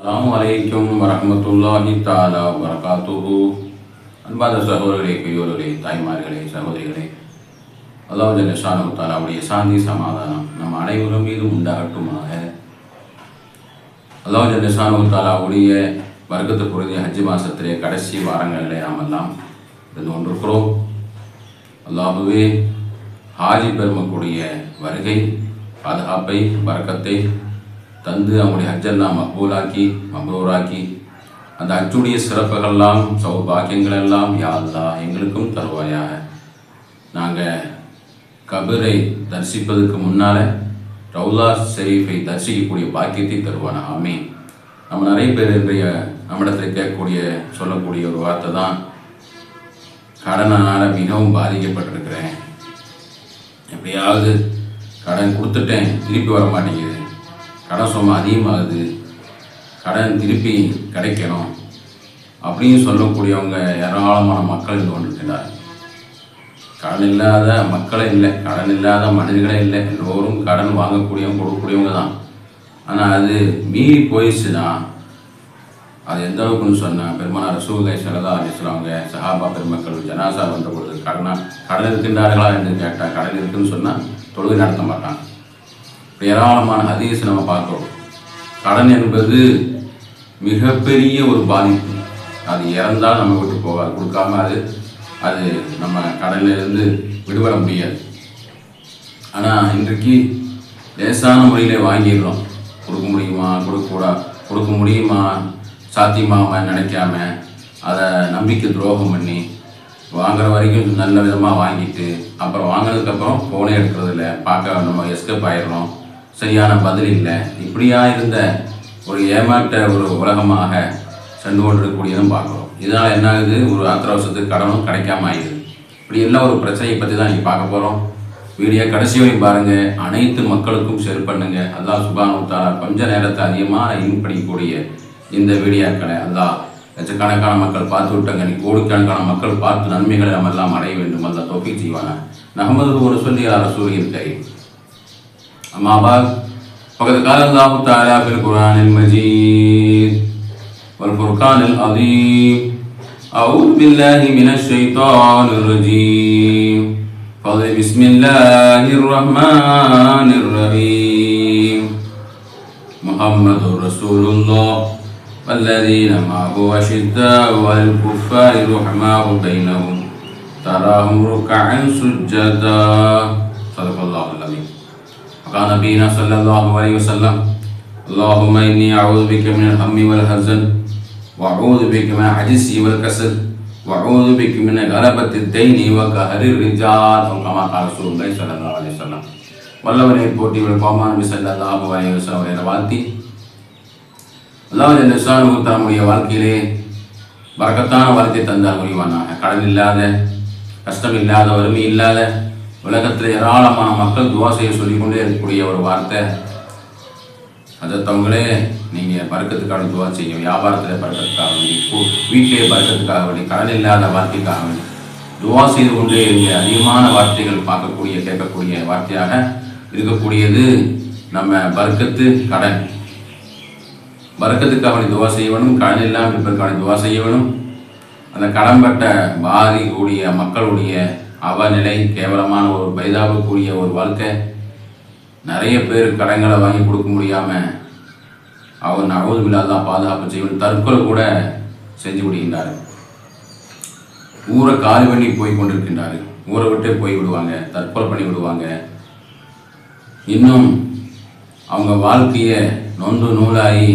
அஸ்ஸலாமு அலைக்கும் வரஹ்மத்துல்லாஹி தஆலா வபரகாத்துஹு. அன்பான சகோதரர்களே, பெரியோர்களே, தாய்மார்களே, சகோதரிகளே, அல்லாஹ் ஜல்ல ஷானஹு தஆலாவுடைய சாந்தி சமாதானம் நம் அனைவரும் மீதும் உண்டாகட்டுமாக. அல்லாஹ் ஜல்ல ஷானஹு தஆலாவுடைய வர்க்கத்து பொருந்திய ஹஜ் மாசத்திலே கடைசி வாரங்களிலே நாம் எல்லாம் இருந்து கொண்டிருக்கிறோம். அல்லாஹுவே ஹாஜி பெருமக்குடைய வருகை பாதுகாப்பை பரக்கத்தை தந்து அவங்களுடைய ஹஜ்ஜெல்லாம் மக்பூலாக்கி மப்ரூராக்கி அந்த ஹஜ்ஜுடைய சிறப்புகள்லாம் சௌபாக்கியங்கள் எல்லாம் யா அல்லாஹ் எங்களுக்கும் தருவாயாக. நாங்கள் கபரை தரிசிப்பதற்கு முன்னால் ரவுலா ஷெரீஃபை தரிசிக்கக்கூடிய பாக்கியத்தை தருவானா. ஆமீன். நம்ம நிறைய பேர் இன்றைய நம்மிடத்தில் கேட்கக்கூடிய சொல்லக்கூடிய ஒரு வார்த்தை தான், கடனால் மிகவும் பாதிக்கப்பட்டிருக்கிறேன், எப்படியாவது கடன் கொடுத்துட்டேன் திருப்பி வர மாட்டேங்குது, கடன் சும்மா அதிகமாகுது, கடன் திருப்பி கிடைக்கணும் அப்படின்னு சொல்லக்கூடியவங்க ஏராளமான மக்கள் இருந்து கொண்டிருக்கிறார். கடன் இல்லாத மக்களே இல்லை, கடன் இல்லாத மனிதர்களே இல்லை, எல்லோரும் கடன் வாங்கக்கூடியவங்க கொடுக்கக்கூடியவங்க தான். ஆனால் அது மீறி போயிடுச்சுன்னா அது எந்த அளவுக்குன்னு சொன்னால், பெருமானார் ரசூலுல்லாஹி ஸல்லல்லாஹு அலைஹி வஸல்லம் அவங்க சஹாபா பெருமக்கள் ஜனாசா வந்த பொழுது கடன் இருக்கின்றார்களா என்று கேட்டால், கடன் இருக்குன்னு சொன்னால் தொழுகை நடத்த மாட்டாங்க. ஏராளமான ஹதீஸ் நம்ம பார்க்கிறோம். கடன் என்பது மிகப்பெரிய ஒரு பாதிப்பு. அது இறந்தால் நம்ம விட்டு போகாது, கொடுக்காம அது நம்ம கடனிலிருந்து விடுபட முடியாது. ஆனால் இன்றைக்கு லேசான முறையிலே வாங்கிடுறோம். கொடுக்க முடியுமா, கொடுக்க முடியுமா, சாத்தியமாக நினைக்காம அதை நம்பிக்கை துரோகம் பண்ணி வாங்குற வரைக்கும் நல்ல விதமாக வாங்கிட்டு அப்புறம் வாங்கினதுக்கப்புறம் ஃபோனே எடுக்கிறதில்ல, பார்க்க நம்ம எஸ்கேப் ஆயிடுறோம், சரியான பதில் இல்லை. இப்படியா இருந்த ஒரு ஏமாற்ற ஒரு உலகமாக சென்று கொண்டிருக்கக்கூடியதும் பார்க்குறோம். இதனால் என்ன ஆகுது, ஒரு ஆத்திரவசத்துக்கு கடனும் கிடைக்காம ஆகிடுது. இப்படி எல்லாம் ஒரு பிரச்சனையை பற்றி தான் நீங்கள் பார்க்க போகிறோம். வீடியோ கடைசி வரையும் பாருங்கள், அனைத்து மக்களுக்கும் ஷேர் பண்ணுங்கள். அல்லாஹ் சுப்ஹானஹு வ தஆலா கொஞ்ச நேரத்தை அதிகமாக இன்படிக்கக்கூடிய இந்த வீடியோக்களை அல்லாஹ் லட்சக்கணக்கான மக்கள் பார்த்து விட்டாங்க, நீ கோடிக்கணக்கான மக்கள் பார்த்து நன்மைகளை நம்ம எல்லாம் அடைய வேண்டும். அல்லாஹ் தௌஃபீக் செய்வானா. நஹ்மதுஹு வ நுஸல்லி அலா ரசூலில் கரீம். அம்மா பாத் ஃபகத் கால அல்லாஹு தஆலா ஃபில் குர்ஆனில் மஜீத் வல் ஃபுர்கானில் அஸீம். அஊது பில்லாஹி மினஷ் ஷைத்தானிர் ரஜீம். பிஸ்மில்லாஹிர் ரஹ்மானிர் ரஹீம். முஹம்மதுர் ரசூலுல்லாஹ் والذين معه أشداء على الكفار رحماء بينهم تراهم ركعا سجدا. صدق الله العظيم. وقال نبينا صلى الله عليه وسلم اللهم إني أعوذ بك من الهم والحزن وأعوذ بك من العجز والكسل وأعوذ بك من غلبة الدين وقهر الرجال. أو كما قال رسول الله صلى الله عليه وسلم. வல்லவனை போட்டி கோமான் நபி ஸல்லல்லாஹு அலைஹி வஸல்லம் வாழ்த்தி அல்லாஹ் ஜல்ல ஷானஹு தன்னுடைய வாழ்க்கையிலே பரக்கத்தான வாழ்க்கை தந்தால் புரிவானாக. கடன் இல்லாத, கஷ்டம் இல்லாத, வறுமை இல்லாத உலகத்தில் ஏராளமான மக்கள் துவா செய்ய சொல்லிக்கொண்டே இருக்கக்கூடிய ஒரு வார்த்தை. அதத்தவங்களே நீங்கள் பறக்கத்துக்காக துவா செய்யும், வியாபாரத்தில் பறக்கத்துக்காக வேண்டி, வீட்டிலே பறக்கத்துக்காக வேண்டி, கடன் இல்லாத வாழ்க்கைக்காக வேண்டி துவா செய்து கொண்டே இருங்க. அதிகமான வார்த்தைகள் பார்க்கக்கூடிய கேட்கக்கூடிய வார்த்தையாக இருக்கக்கூடியது நம்ம பறக்கத்து கடன். பறக்கத்துக்காக வேண்டி துவா செய்ய வேணும், கடன் இல்லாமல் இருப்பதற்காக துவா செய்ய வேணும். அந்த கடன்பட்ட பாதிக்கூடிய மக்களுடைய அவநிலை, கேவலமான ஒரு பைதாபக்கூடிய ஒரு வாழ்க்கை. நிறைய பேர் கடன்களை வாங்கி கொடுக்க முடியாமல் அவர் நவதுபில்லாதான் பாதுகாப்பு செய்யணும், தற்கொலை கூட செஞ்சு விடுகின்றார்கள். ஊரை காலி பண்ணி போய் கொண்டிருக்கின்றார்கள், ஊரை விட்டே போய் விடுவாங்க, தற்கொலை பண்ணி விடுவாங்க. இன்னும் அவங்க வாழ்க்கையை நொந்து நூலாகி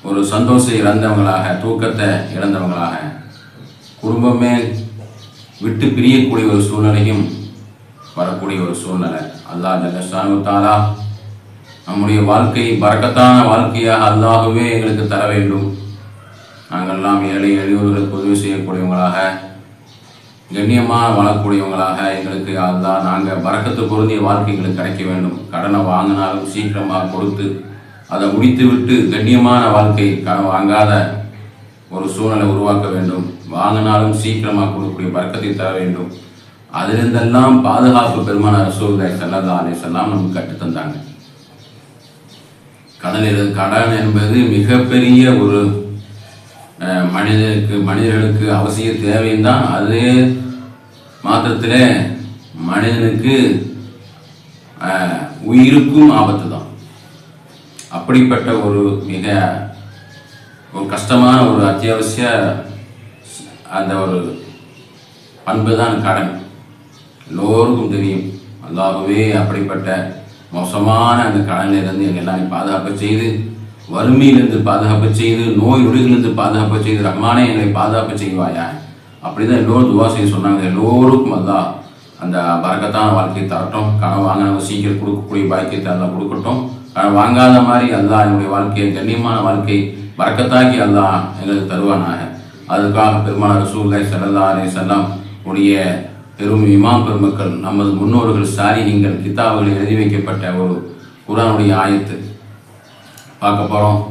ஒரு சந்தோஷம் இழந்தவங்களாக, தூக்கத்தை இழந்தவங்களாக, குடும்பமே விட்டு பிரியக்கூடிய ஒரு சூழ்நிலையும் வரக்கூடிய ஒரு சூழ்நிலை. அல்லாஹ் ஜல்ல ஷானஹு தஆலா நம்முடைய வாழ்க்கை பரக்கத்தான வாழ்க்கையாக அல்லாஹ்வே எங்களுக்கு தர வேண்டும். நாங்கள்லாம் ஏழை எளியவர்களுக்கு உதவி செய்யக்கூடியவங்களாக, கண்ணியமாக வாழக்கூடியவங்களாக எங்களுக்கு அல்லாஹ் நாங்கள் பரக்கத்து பொருந்திய வாழ்க்கை எங்களுக்கு கிடைக்க வேண்டும். கடனை வாங்கினாலும் சீக்கிரமாக கொடுத்து அதை முடித்து விட்டு கண்ணியமான வாழ்க்கை, கடன் வாங்காத ஒரு சூழ்நிலை உருவாக்க வேண்டும். வாங்கினாலும் சீக்கிரமாக கொடுக்கக்கூடிய பரக்கத்தை தர வேண்டும். அதிலிருந்தெல்லாம் பாதுகாப்பு பெருமானார் ரசூலுல்லாஹி ஸல்லல்லாஹு அலைஹி வஸல்லம் நமக்கு கற்றுத்தந்தாங்க. கடன் என்பது மிகப்பெரிய ஒரு மனிதர்களுக்கு அவசிய தேவையும் தான். அதே மாத்திரத்தில் மனிதனுக்கு உயிருக்கும் ஆபத்து தான். அப்படிப்பட்ட ஒரு கஷ்டமான ஒரு அத்தியாவசிய அந்த ஒரு பண்பு தான் கடன். எல்லோருக்கும் தெரியும். அல்லாஹ்வே அப்படிப்பட்ட மோசமான அந்த கடனிலிருந்து எங்கள் எல்லாரையும் பாதுகாப்பு செய்து, வறுமையிலிருந்து பாதுகாப்பு செய்து, நோய் நொடிகளிலிருந்து பாதுகாப்பு செய்து, ரஹ்மானே எங்களை பாதுகாப்பு செய்வாயா. அப்படிதான் எல்லோரும் துவா செய்ய சொன்னாங்க. எல்லோருக்கும் அல்லாஹ் அந்த பரக்கத்தான வாழ்க்கையை தரட்டும். கடன் வாங்கினவங்க சீக்கிரம் கொடுக்கக்கூடிய பாக்கியத்தை அல்லாஹ் கொடுக்கட்டும். கடன் வாங்காத மாதிரி அல்லாஹ் என்னுடைய வாழ்க்கையை கண்ணியமான வாழ்க்கை பரக்கத்தாக்கி அல்லாஹ் எங்களுக்கு தருவானாக. அதுக்காக பெருமானார் ரசூலுல்லாஹி ஸல்லல்லாஹு அலைஹி வஸல்லம் உடைய பெரும் இமாம் பெருமக்கள், நமது முன்னோர்கள் சாலிஹீன்கள் கிதாபுகளில் எழுதி வைக்கப்பட்ட ஒரு குர்ஆனுடைய ஆயத்து பார்க்க போகிறோம்.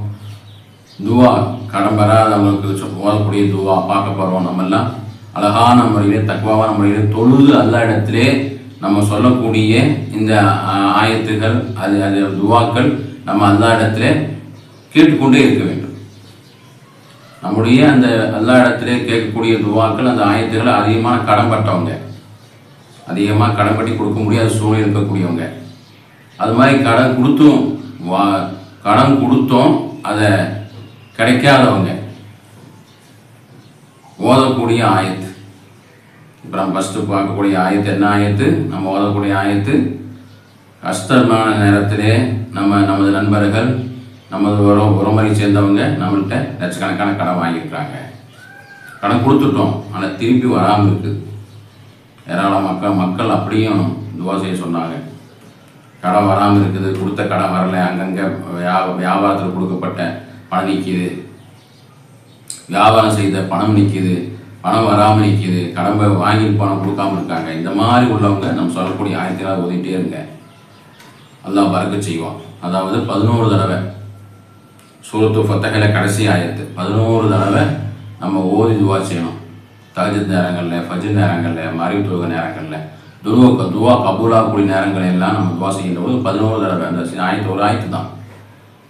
துவா கடன் பெறாதவங்களுக்கு ஓதக்கூடிய துவா பார்க்க போகிறோம். நம்மெல்லாம் அழகான முறையிலே தக்வாவான முறையிலே தொழுது அல்லா இடத்திலே நம்ம சொல்லக்கூடிய இந்த ஆயத்துகள் அது துவாக்கள் நம்ம அல்லா இடத்திலே கேட்டுக்கொண்டே இருக்க வேண்டும். நம்முடைய அந்த அல்லா இடத்திலே கேட்கக்கூடிய துவாக்கள் அந்த ஆயத்துக்கள் அதிகமான கடன்பட்டவங்க, அதிகமாக கடன்பட்டி கொடுக்க முடியாத சூழ்நிலை இருக்கக்கூடியவங்க, அது மாதிரி கடன் கொடுத்தோம் அதை கிடைக்காதவங்க ஓதக்கூடிய ஆயத்து. இப்போ நம்ம ஃபஸ்ட்டு பார்க்கக்கூடிய ஆயத்து என்ன ஆயத்து? நம்ம ஓதக்கூடிய ஆயத்து கஷ்டமான நேரத்திலே நமது நண்பர்கள், நமது உறமுறை சேர்ந்தவங்க நம்மள்கிட்ட லட்சக்கணக்கான கடன் வாங்கியிருக்கிறாங்க. கடன் கொடுத்துட்டோம், ஆனால் திருப்பி வராமல் இருக்குது. ஏராளம் மக்கள் அப்படியும் துவா செய்ய சொன்னாங்க. கடன் வராமல் இருக்குது, கொடுத்த கடன் வரலை, அங்கங்கே வியாபாரத்தில் கொடுக்கப்பட்ட பணம் நிற்கிது, வியாபாரம் செய்த பணம் நிற்கிது, பணம் வராமல் நிற்கிது, கடன் வாங்கிட்டு பணம் கொடுக்காமல் இருக்காங்க. இந்த மாதிரி உள்ளவங்க நம்ம சொல்லக்கூடிய ஆயத்தினால் ஓதிட்டே இருங்க, அல்லாஹ் பரக்கத் செய்வான். அதாவது 11 தடவை சூரத்து ஃபத்தஹில் கடைசி ஆயத்து 11 தடவை நம்ம ஓதி துவா செய்யணும். தஹஜ்ஜுத் நேரங்களில், ஃபஜ்ர் நேரங்களில், மக்ரிப் தொழுகை நேரங்களில், துவா கபூலாகக்கூடிய நேரங்கள் எல்லாம் நம்ம துவா செய்கின்ற போது 11 தடவை அந்த ஆயத்து ஒரு ஆயத்து தான்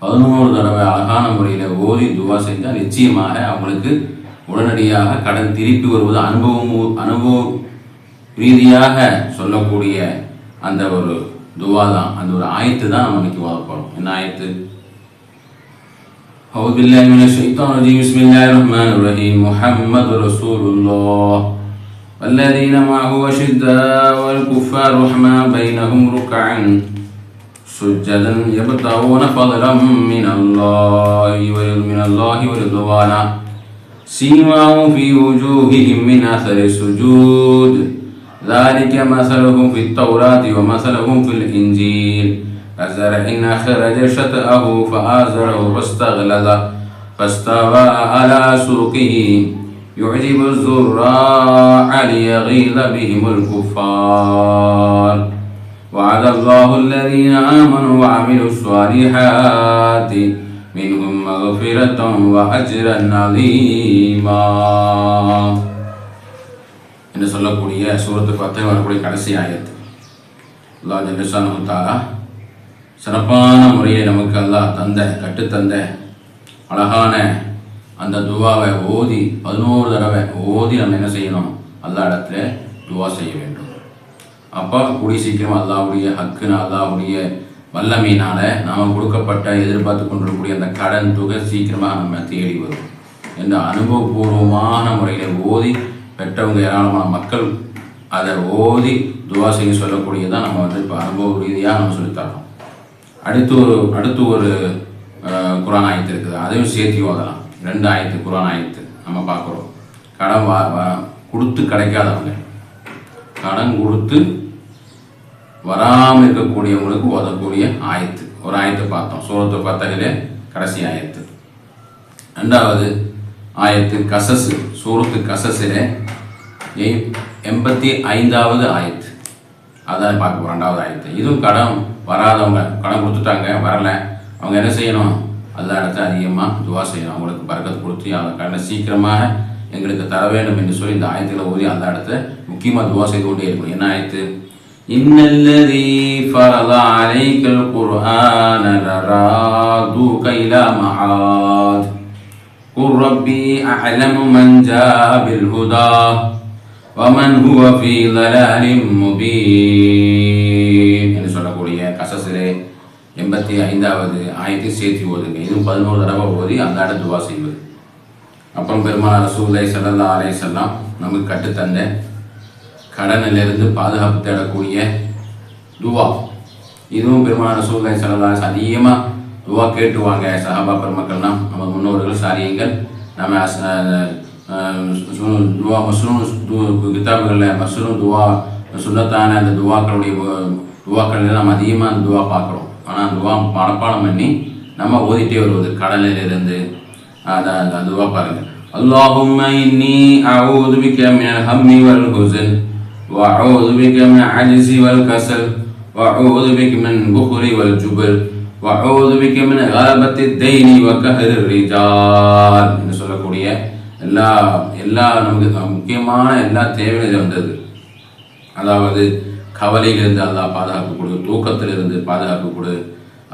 11 தடவை அழகான முறையில் ஓதி துவா செஞ்சால் நிச்சயமாக அவங்களுக்கு உடனடியாக கடன் திருப்பி வருவது அனுபவ ரீதியாக சொல்லக்கூடிய அந்த ஒரு துவா தான், அந்த ஒரு ஆயத்து தான் நம்ம இன்னைக்கு ஓத போகிறோம். என்ன ஆயத்து? أعوذ بالله من الشيطان الرجيم. بسم الله الرحمن الرحيم. محمد رسول الله والذين معه أشداء والكفار رحماء بينهم ركعا سجدا يبتغون فضلا من الله ورضوانا سيماهم في وجوههم من أثر السجود ذلك مثلهم في التوراة ومثلهم في الإنجيل كزرع أخرج شطأه فآزره فاستغلظ فاستوى على سوقه يعجب الزراع ليغيظ بهم الكفار وعد الله الذين آمنوا وعملوا الصالحات منهم مغفرة وأجرا عظيما. என்று சொல்லக்கூடிய சூரத்து ஃபத்தஹ் வரக்கூடிய கடைசி ஆயத்து. அல்லாஹ் ஜல்ல ஷானஹு தஆலா சிறப்பான முறையை நமக்கு அல்லாஹ் கற்றுத்தந்த அழகான அந்த துவாவை ஓதி 11 தடவை ஓதி நம்ம என்ன செய்யணும்? அல்லாஹ் இடத்துல துவா செய்ய வேண்டும். அப்போ கூடி சீக்கிரம் அல்லாஹ்வுடைய ஹக்குன்னு அல்லாஹ்வுடைய வல்லமையினால நாம் கொடுக்கப்பட்ட எதிர்பார்த்து கொண்டிருக்கக்கூடிய அந்த கடன் தொகை சீக்கிரமாக நம்ம தேடி வரும் என்ற அனுபவபூர்வமான முறையில் ஓதி பெற்றவங்க ஏராளமான மக்கள் அதை ஓதி துவா செய்ய சொல்லக்கூடியதான் நம்ம இப்போ அனுபவ ரீதியாக நம்ம சொல்லித்தரோம். அடுத்து ஒரு குர்ஆன் ஆயத்து இருக்குது, அதையும் சேர்த்து ஓதலாம். 2 ஆயத்து குர்ஆன் ஆயத்து நம்ம பார்க்குறோம். கடன் கொடுத்து கிடைக்காதவங்க, கடன் கொடுத்து வராமல் இருக்கக்கூடியவங்களுக்கு ஓதக்கூடிய ஆயத்து ஒரு ஆயத்தை பார்த்தோம். சூரத்து ஃபத்தஹிலே கடைசி ஆயத்து. 2வது ஆயத்து கசஸ், சூரத்து கசஸிலே 85வது ஆயத்து, அதான் பார்க்க போகிறோம். 2வது ஆயத்து. இதுவும் கடன் வராதவங்க, கடன் கொடுத்துட்டாங்க வரலை, அவங்க என்ன செய்யணும்? அல்லாஹ் இடத்த அதிகமாக துவா செய்யணும். அவங்களுக்கு பரக்கத்து கொடுத்து அவங்க கடனை சீக்கிரமாக எங்களுக்கு தர வேண்டும் என்று சொல்லி இந்த ஆயத்தில் ஓதி அல்லாஹ் இடத்த முக்கியமாக துவா செய்து கொண்டே இருக்கணும். என்ன ஆயத்து? இன்னல்லதி ஃபரத அலைக்கல் குர்ஆன லராதுக இலா மஆத் குர் ரப்பி அஅலமு மன் ஜாஅ பில் ஹுதா வமன் ஹுவ ஃபீ ضلالٍ முபீன் என்று சொல்லக்கூடிய கசஸிலே 85வது ஆயத்தை சேர்த்து ஓதுங்க. இதுவும் 11 தடவை ஓதி அந்த இடம் துவா செய்வது. அப்புறம் பெருமானார் ரசூலுல்லாஹி ஸல்லல்லாஹு அலைஹி வஸல்லம் நமக்கு கற்றுத்தந்த கடனிலிருந்து பாதுகாப்பு தேடக்கூடிய துவா. இதுவும் பெருமானார் ரசூலுல்லாஹி ஸல்லல்லாஹு அலைஹி வஸல்லம் அதிகமாக துவா கேட்டுவாங்க. சஹாபா பெருமக்கள்லாம் நம்ம முன்னோர்கள் சாரியங்கள் நம்ம துவா மஸ்ரூன் கிதாபுகளில் மஸ்ரூன் துவா சுன்னத்தான அந்த துவாக்கள் நம்ம அதிகமாக அந்த துவா பார்க்குறோம். ஆனால் துவா மனப்பாடம் பண்ணி நம்ம ஓதிட்டே வருவது கடலிலிருந்து அந்த துவா பாருங்கள். அல்லாஹும்ம இன்னி அஊது பிக மினல் ஹம்மி வல் ஹுஸன் வஅஊது பிக மினல் அஜ்ஸி வல் கஸல் வஅஊது பிக மினல் புக்லி வல் ஜுபல் வஅஊது பிக மின் கலபத்தி தைனி வ கஹ்ரிர் ரிஜால் என்று சொல்லக்கூடிய எல்லா நமக்கு முக்கியமான எல்லா தேவையும் வந்தது. அதாவது கவலையிலிருந்து அல்லாஹ் பாதுகாப்பு கொடு, தூக்கத்திலிருந்து பாதுகாப்பு கொடு,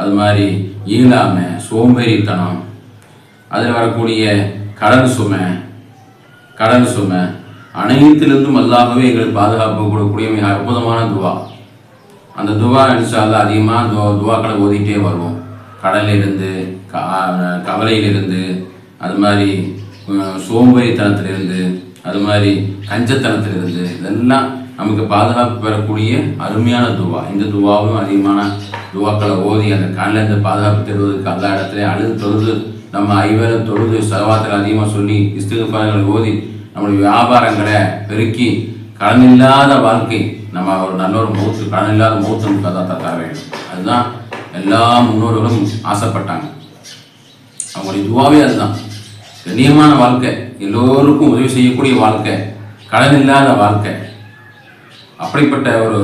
அது மாதிரி இயலாமை, சோம்பேறித்தனம், அதில் வரக்கூடிய கடன் சுமை அனைத்திலிருந்தும் அல்லாஹ்வே எங்களுக்கு பாதுகாப்பு கொடுக்கக்கூடிய மிக அற்புதமான துவா. அந்த துவா இன்ஷா அல்லாஹ் அதிகமாக துவாக்களை ஓதிட்டே வருவோம். கடலிலிருந்து, கவலையிலிருந்து, அது மாதிரி சோம்பேறித்தனத்திலிருந்து, அது மாதிரி கஞ்சத்தனத்திலிருந்து, இதெல்லாம் நமக்கு பாதுகாப்பு பெறக்கூடிய அருமையான துவா. இந்த துவாவும் அதிகமான துவாக்களை ஓதி அந்த கண்ணிலேருந்து பாதுகாப்பு தருவதற்கு எல்லா இடத்துல அழுது தொழுது நம்ம ஐவேளை தொழுது செலவாத்தில் அதிகமாக சொல்லி இஸ்திக்ஃபார்களை ஓதி நம்முடைய வியாபாரங்களை பெருக்கி கடன் இல்லாத வாழ்க்கை, நம்ம ஒரு நல்ல ஒரு மௌத்து, கடன் இல்லாத மௌத்து நமக்கு அதான் தர வேண்டும். அதுதான் எல்லா முன்னோர்களும் ஆசைப்பட்டாங்க. அவங்களுடைய துவாவே அதுதான். கண்ணியமான வாழ்க்கை, எல்லோருக்கும் உதவி செய்யக்கூடிய வாழ்க்கை, கடன் இல்லாத வாழ்க்கை, அப்படிப்பட்ட ஒரு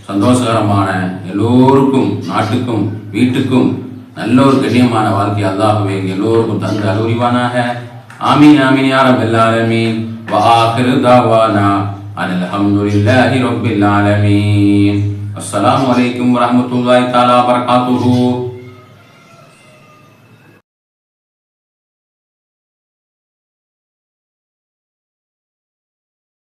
சந்தோஷகரமான எல்லோருக்கும் நாட்டுக்கும் வீட்டுக்கும் நல்ல ஒரு கண்ணியமான வாழ்க்கை அல்லாஹ்வே எல்லோருக்கும் தந்து அருள்வானாக. ஆமீன் ஆமீன் யா ரப்பல் ஆலமீன். வ ஆகிரு தாவானா அனில் ஹம்துலில்லாஹி ரப்பில் ஆலமீன். அஸ்ஸலாமு அலைக்கும் வரஹ்மத்துல்லாஹி தஆலா வபரகாத்துஹு.